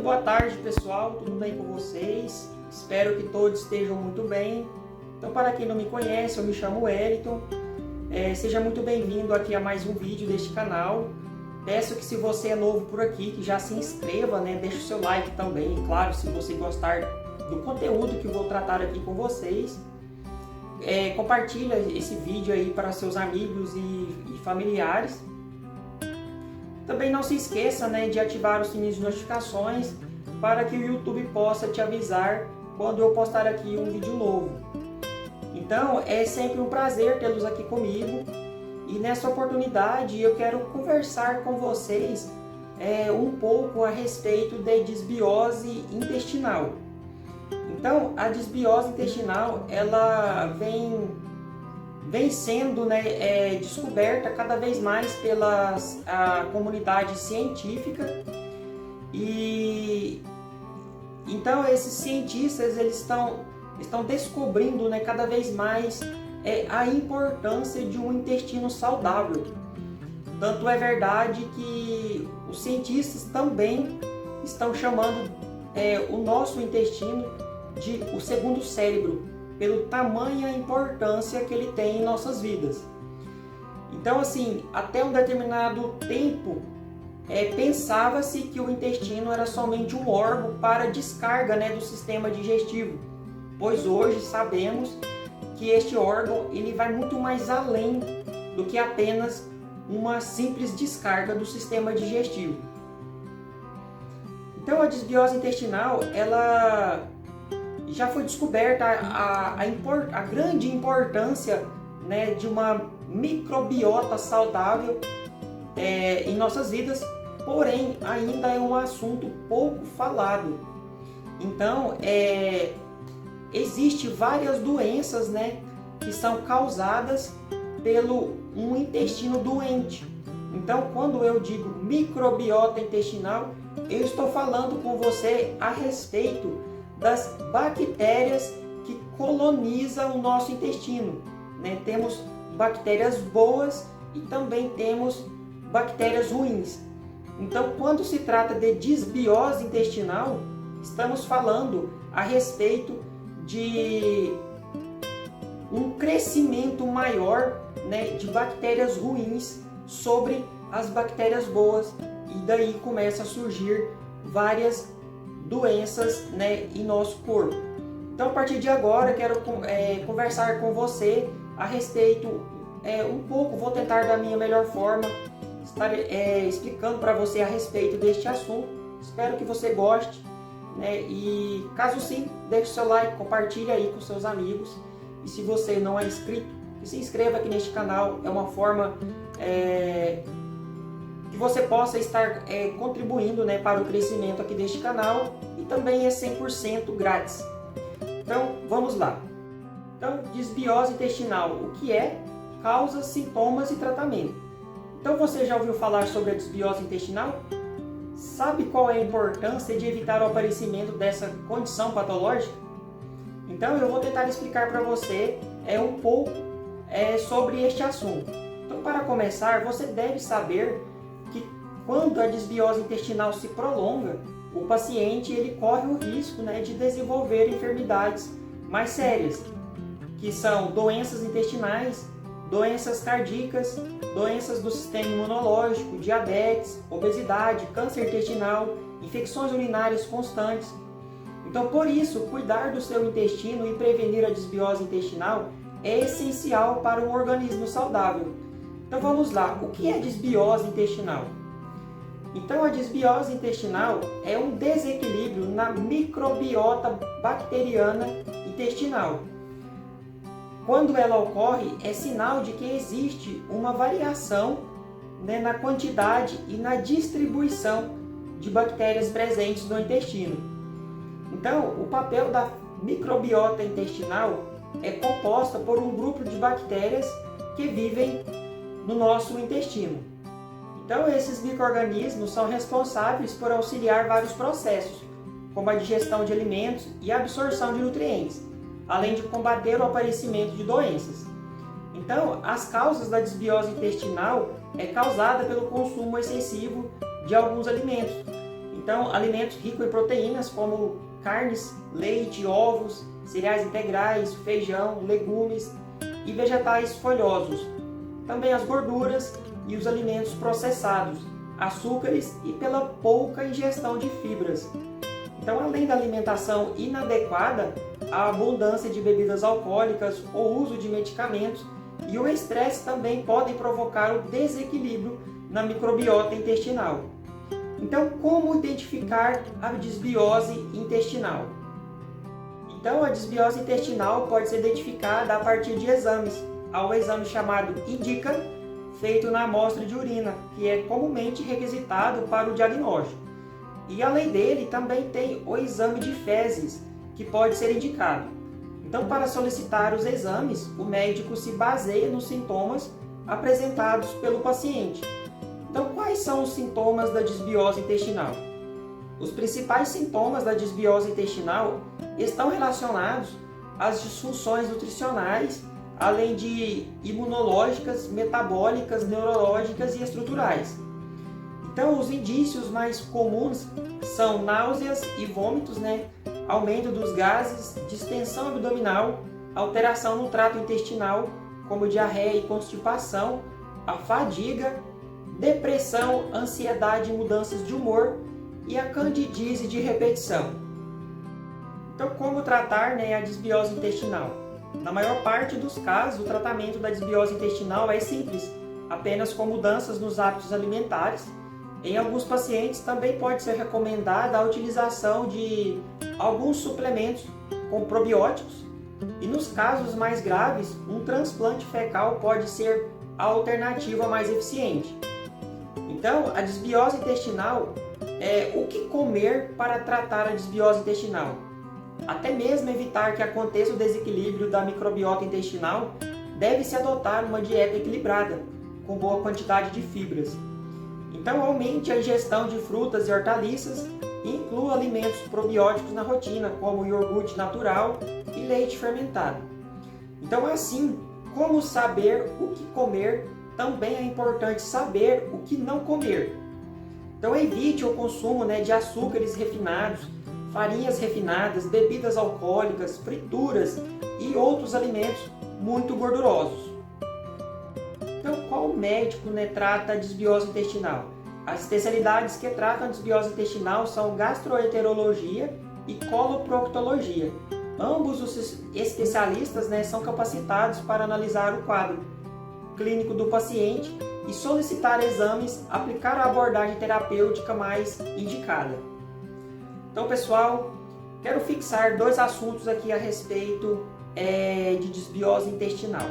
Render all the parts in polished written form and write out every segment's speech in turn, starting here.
boa tarde, pessoal, tudo bem com vocês? Espero que todos estejam muito bem. Então, para quem não me conhece, eu me chamo Wellington. Seja muito bem-vindo aqui a mais um vídeo deste canal. Peço que, se você é novo por aqui, que já se inscreva, deixe o seu like também. E, claro, se você gostar do conteúdo que vou tratar aqui com vocês, compartilha esse vídeo aí para seus amigos e familiares. Também não se esqueça, de ativar o sininho de notificações para que o YouTube possa te avisar quando eu postar aqui um vídeo novo. Então, é sempre um prazer tê-los aqui comigo, e nessa oportunidade eu quero conversar com vocês um pouco a respeito da desbiose intestinal. Então, a desbiose intestinal, ela vem sendo descoberta cada vez mais pela comunidade científica, e então esses cientistas eles estão descobrindo cada vez mais a importância de um intestino saudável. Tanto é verdade que os cientistas também estão chamando o nosso intestino de o segundo cérebro, pelo tamanha importância que ele tem em nossas vidas. Então, assim, até um determinado tempo, pensava-se que o intestino era somente um órgão para descarga do sistema digestivo, pois hoje sabemos que este órgão ele vai muito mais além do que apenas uma simples descarga do sistema digestivo. Então, a desbiose intestinal, ela já foi descoberta a grande importância de uma microbiota saudável em nossas vidas, porém ainda é um assunto pouco falado. Então, existem várias doenças que são causadas pelo um intestino doente. Então, quando eu digo microbiota intestinal, eu estou falando com você a respeito das bactérias que colonizam o nosso intestino. Temos bactérias boas e também temos bactérias ruins. Então, quando se trata de desbiose intestinal, estamos falando a respeito de um crescimento maior de bactérias ruins sobre as bactérias boas, e daí começa a surgir várias doenças em nosso corpo. Então, a partir de agora, quero conversar com você a respeito um pouco, vou tentar da minha melhor forma estar explicando para você a respeito deste assunto. Espero que você goste, e caso sim, deixe o seu like, compartilhe aí com seus amigos, e se você não é inscrito, se inscreva aqui neste canal. É uma forma que você possa estar contribuindo para o crescimento aqui deste canal, e também é 100% grátis. Então, vamos lá. Então, desbiose intestinal, o que é? Causas, sintomas e tratamento. Então, você já ouviu falar sobre a desbiose intestinal? Sabe qual é a importância de evitar o aparecimento dessa condição patológica? Então, eu vou tentar explicar para você um pouco sobre este assunto. Então, para começar, você deve saber que quando a desbiose intestinal se prolonga, o paciente ele corre o risco de desenvolver enfermidades mais sérias, que são doenças intestinais, doenças cardíacas, doenças do sistema imunológico, diabetes, obesidade, câncer intestinal, infecções urinárias constantes. Então, por isso, cuidar do seu intestino e prevenir a desbiose intestinal é essencial para um organismo saudável. Então, vamos lá. O que é desbiose intestinal? Então, a desbiose intestinal é um desequilíbrio na microbiota bacteriana intestinal. Quando ela ocorre, é sinal de que existe uma variação na quantidade e na distribuição de bactérias presentes no intestino. Então, o papel da microbiota intestinal é composta por um grupo de bactérias que vivem no nosso intestino. Então, esses micro-organismos são responsáveis por auxiliar vários processos, como a digestão de alimentos e a absorção de nutrientes, além de combater o aparecimento de doenças. Então, as causas da desbiose intestinal é causada pelo consumo excessivo de alguns alimentos. Então, alimentos ricos em proteínas como carnes, leite, ovos, cereais integrais, feijão, legumes e vegetais folhosos. Também as gorduras e os alimentos processados, açúcares e pela pouca ingestão de fibras. Então, além da alimentação inadequada, a abundância de bebidas alcoólicas, o uso de medicamentos e o estresse também podem provocar o desequilíbrio na microbiota intestinal. Então, como identificar a desbiose intestinal? Então, a desbiose intestinal pode ser identificada a partir de exames. Há um exame chamado INDICA, feito na amostra de urina, que é comumente requisitado para o diagnóstico. E além dele, também tem o exame de fezes, que pode ser indicado. Então, para solicitar os exames, o médico se baseia nos sintomas apresentados pelo paciente. Então, quais são os sintomas da desbiose intestinal? Os principais sintomas da desbiose intestinal estão relacionados às disfunções nutricionais, além de imunológicas, metabólicas, neurológicas e estruturais. Então, os indícios mais comuns são náuseas e vômitos, aumento dos gases, distensão abdominal, alteração no trato intestinal, como diarreia e constipação, a fadiga, depressão, ansiedade e mudanças de humor e a candidíase de repetição. Então, como tratar a desbiose intestinal? Na maior parte dos casos, o tratamento da desbiose intestinal é simples, apenas com mudanças nos hábitos alimentares. Em alguns pacientes também pode ser recomendada a utilização de alguns suplementos com probióticos e nos casos mais graves, um transplante fecal pode ser a alternativa mais eficiente. Então, a desbiose intestinal é o que comer para tratar a desbiose intestinal. Até mesmo evitar que aconteça o desequilíbrio da microbiota intestinal, deve-se adotar uma dieta equilibrada, com boa quantidade de fibras. Então, aumente a ingestão de frutas e hortaliças e inclua alimentos probióticos na rotina, como iogurte natural e leite fermentado. Então, assim, como saber o que comer, também é importante saber o que não comer. Então, evite o consumo de açúcares refinados, farinhas refinadas, bebidas alcoólicas, frituras e outros alimentos muito gordurosos. Então, qual médico trata a desbiose intestinal? As especialidades que tratam a desbiose intestinal são gastroenterologia e coloproctologia. Ambos os especialistas são capacitados para analisar o quadro clínico do paciente e solicitar exames, aplicar a abordagem terapêutica mais indicada. Então, pessoal, quero fixar 2 assuntos aqui a respeito de desbiose intestinal.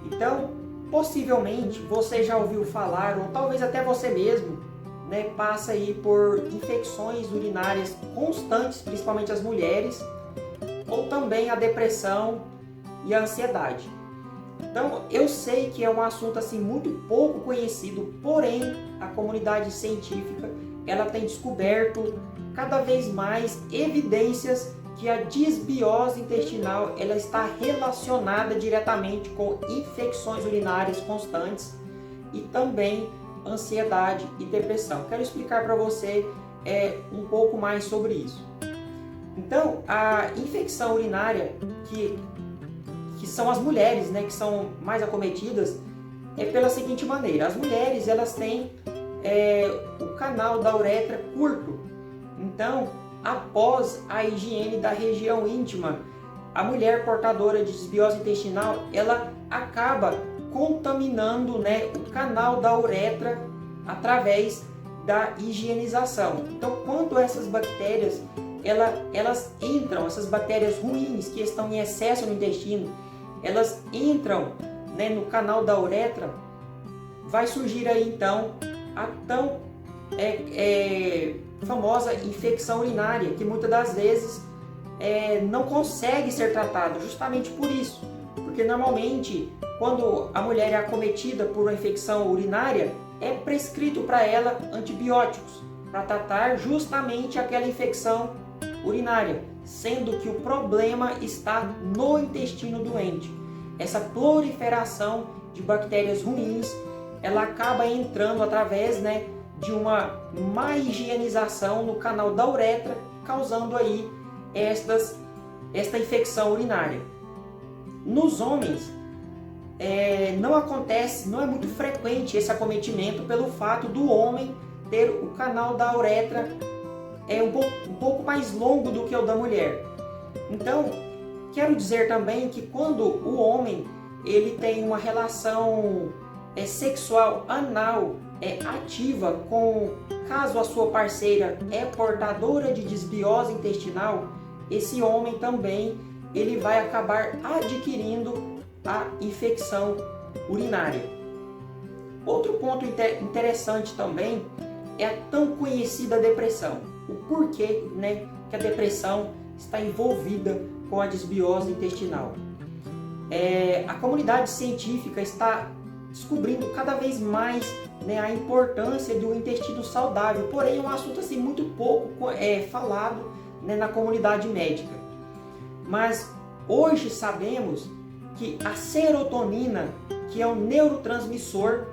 Então, possivelmente você já ouviu falar, ou talvez até você mesmo, passa aí por infecções urinárias constantes, principalmente as mulheres, ou também a depressão e a ansiedade. Então, eu sei que é um assunto assim muito pouco conhecido, porém a comunidade científica ela tem descoberto cada vez mais evidências que a desbiose intestinal ela está relacionada diretamente com infecções urinárias constantes e também ansiedade e depressão. Quero explicar para você um pouco mais sobre isso. Então, a infecção urinária, que são as mulheres, que são mais acometidas, é pela seguinte maneira. As mulheres elas têm o canal da uretra curto. Então, após a higiene da região íntima, a mulher portadora de desbiose intestinal, ela acaba contaminando o canal da uretra através da higienização. Então, quando essas bactérias, elas entram, essas bactérias ruins que estão em excesso no intestino, elas entram no canal da uretra, vai surgir aí então a tão famosa infecção urinária, que muitas das vezes não consegue ser tratada, justamente por isso. Porque normalmente, quando a mulher é acometida por uma infecção urinária, é prescrito para ela antibióticos, para tratar justamente aquela infecção urinária, sendo que o problema está no intestino doente. Essa proliferação de bactérias ruins, ela acaba entrando através de uma má higienização no canal da uretra, causando aí esta infecção urinária. Nos homens, não é muito frequente esse acometimento pelo fato do homem ter o canal da uretra um pouco mais longo do que o da mulher. Então, quero dizer também que quando o homem ele tem uma relação sexual anal ativa caso a sua parceira é portadora de desbiose intestinal, esse homem também ele vai acabar adquirindo a infecção urinária. Outro ponto interessante também é a tão conhecida depressão. O porquê, que a depressão está envolvida com a desbiose intestinal. A comunidade científica está descobrindo cada vez mais a importância do intestino saudável, porém é um assunto assim, muito pouco falado na comunidade médica. Mas hoje sabemos que a serotonina, que é um neurotransmissor,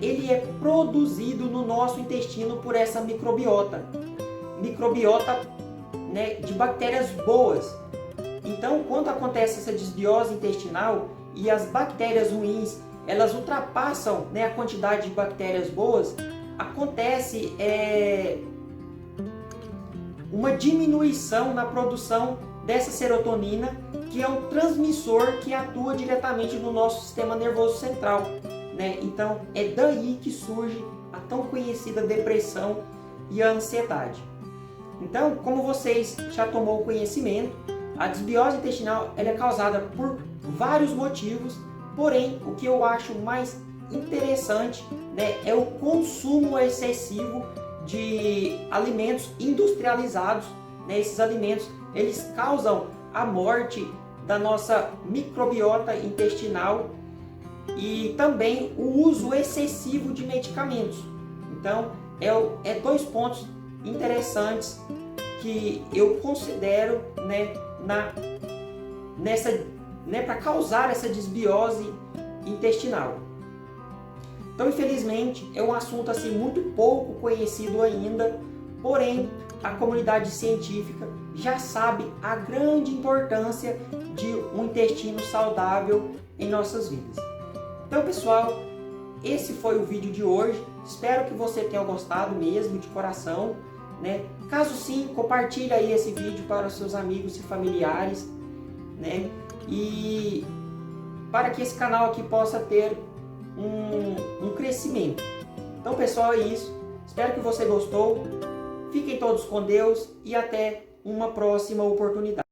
ele é produzido no nosso intestino por essa microbiota de bactérias boas. Então, quando acontece essa desbiose intestinal e as bactérias ruins elas ultrapassam a quantidade de bactérias boas, acontece uma diminuição na produção dessa serotonina, que é um transmissor que atua diretamente no nosso sistema nervoso central. Então, é daí que surge a tão conhecida depressão e a ansiedade. Então, como vocês já tomou conhecimento, a desbiose intestinal ela é causada por vários motivos, porém, o que eu acho mais interessante é o consumo excessivo de alimentos industrializados. Esses alimentos eles causam a morte da nossa microbiota intestinal e também o uso excessivo de medicamentos. Então, dois pontos interessantes que eu considero para causar essa desbiose intestinal. Então, infelizmente, é um assunto assim muito pouco conhecido ainda, porém a comunidade científica já sabe a grande importância de um intestino saudável em nossas vidas. Então, pessoal, esse foi o vídeo de hoje. Espero que você tenha gostado mesmo, de coração. Caso sim, compartilhe aí esse vídeo para os seus amigos e familiares, e para que esse canal aqui possa ter um crescimento. Então, pessoal, é isso. Espero que você gostou. Fiquem todos com Deus e até uma próxima oportunidade.